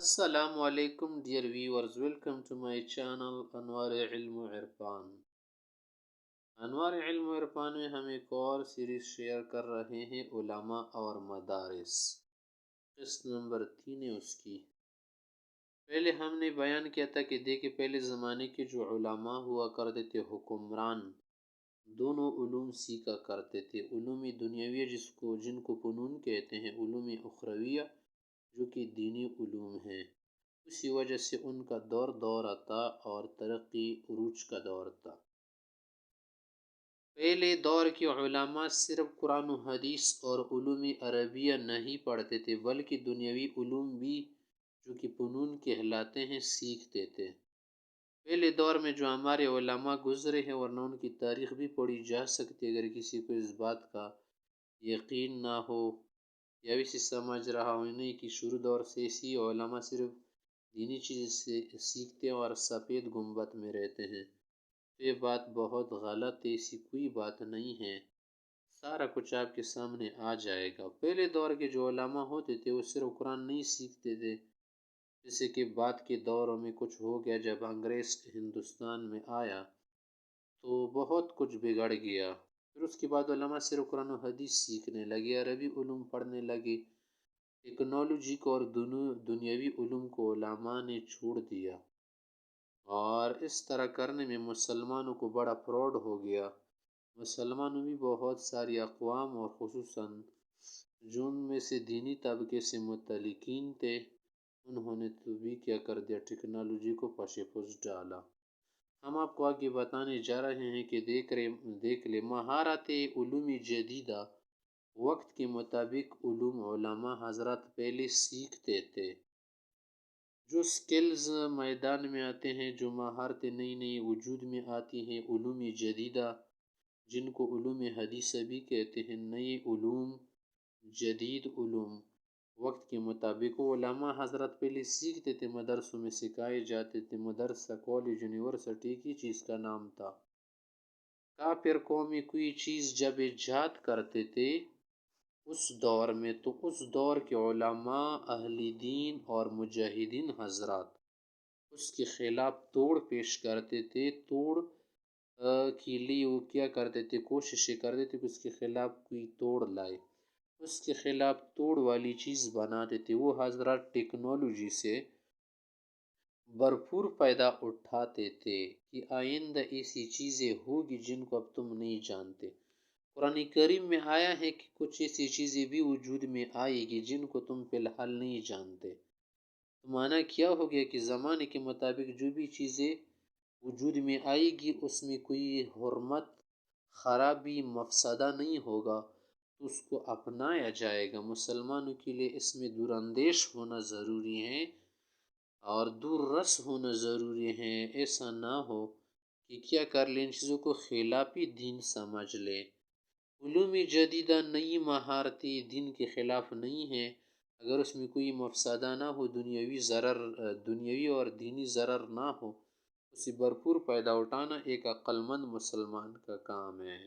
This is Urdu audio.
Assalamu alaikum dear viewers, welcome to my channel انوار علم و عرفان. انوار علم و عرفان میں ہم ایک اور سیریز شیئر کر رہے ہیں علماء اور مدارس. قسط نمبر 3 ہے اس کی. پہلے ہم نے بیان کیا تھا کہ دیکھیں پہلے زمانے کے جو علماء ہوا کرتے تھے حکمران دونوں علوم سیکھا کرتے تھے. علوم دنیاویہ جن کو فنون کہتے ہیں، علوم اخرویہ جو کہ دینی علوم ہیں. اسی وجہ سے ان کا دور آتا اور ترقی عروج کا دور تھا. پہلے دور کے علماء صرف قرآن و حدیث اور علوم عربیہ نہیں پڑھتے تھے بلکہ دنیاوی علوم بھی جو کہ فنون کہلاتے ہیں سیکھتے تھے. پہلے دور میں جو ہمارے علماء گزرے ہیں ورنہ ان کی تاریخ بھی پڑھی جا سکتی اگر کسی کو اس بات کا یقین نہ ہو یا اسے سمجھ رہا ہو نہیں کہ شروع دور سے اسی علماء صرف دینی چیز سے سیکھتے ہیں اور سفید گنبد میں رہتے ہیں. تو یہ بات بہت غلط ہے، ایسی کوئی بات نہیں ہے. سارا کچھ آپ کے سامنے آ جائے گا. پہلے دور کے جو علماء ہوتے تھے وہ صرف قرآن نہیں سیکھتے تھے، جیسے کہ بعد کے دوروں میں کچھ ہو گیا. جب انگریز ہندوستان میں آیا تو بہت کچھ بگڑ گیا. پھر اس کے بعد علماء صرف قرآن و حدیث سیکھنے لگے، عربی علوم پڑھنے لگے. ٹیکنالوجی کو اور دنیاوی علوم کو علماء نے چھوڑ دیا اور اس طرح کرنے میں مسلمانوں کو بڑا فراڈ ہو گیا. مسلمانوں بھی بہت ساری اقوام اور خصوصاً جو ان میں سے دینی طبقے سے متعلقین تھے انہوں نے تو بھی کیا کر دیا، ٹیکنالوجی کو پش پش ڈالا. ہم آپ کو آگے بتانے جا رہے ہیں کہ دیکھ لیں مہارت علوم جدیدہ. وقت کے مطابق علوم علماء حضرات پہلے سیکھتے تھے. جو سکلز میدان میں آتے ہیں، جو مہارتیں نئی نئی وجود میں آتی ہیں، علوم جدیدہ جن کو علوم حدیثہ بھی کہتے ہیں، نئے علوم جدید علوم وقت کے مطابق وہ علماء حضرات پہلے سیکھتے تھے، مدرسوں میں سکھائے جاتے تھے. مدرسہ، کالج، یونیورسٹی کی چیز کا نام تھا. کافر قومی کوئی چیز جب ایجاد کرتے تھے اس دور میں تو اس دور کے علماء، اہل دین اور مجاہدین حضرات اس کے خلاف توڑ پیش کرتے تھے. توڑ کے لیے وہ کیا کرتے تھے، کوششیں کرتے تھے کہ اس کے خلاف کوئی توڑ لائے، اس کے خلاف توڑ والی چیز بناتے تھے. وہ حضرات ٹیکنالوجی سے بھرپور فائدہ اٹھاتے تھے کہ آئندہ ایسی چیزیں ہوگی جن کو اب تم نہیں جانتے. قرآن کریم میں آیا ہے کہ کچھ ایسی چیزیں بھی وجود میں آئے گی جن کو تم فی الحال نہیں جانتے. تو معنی کیا ہو گیا کہ زمانے کے مطابق جو بھی چیزیں وجود میں آئے گی اس میں کوئی حرمت، خرابی، مفسدہ نہیں ہوگا تو اس کو اپنایا جائے گا. مسلمانوں کے لیے اس میں دور اندیش ہونا ضروری ہے اور دور رس ہونا ضروری ہے. ایسا نہ ہو کہ کیا کر لیں، ان چیزوں کو خلافی دین سمجھ لیں. علوم جدیدہ نئی مہارتیں دین کے خلاف نہیں ہیں اگر اس میں کوئی مفسدہ نہ ہو، دنیاوی اور دینی ضرر نہ ہو، اسے بھرپور فائدہ اٹھانا ایک عقل مند مسلمان کا کام ہے.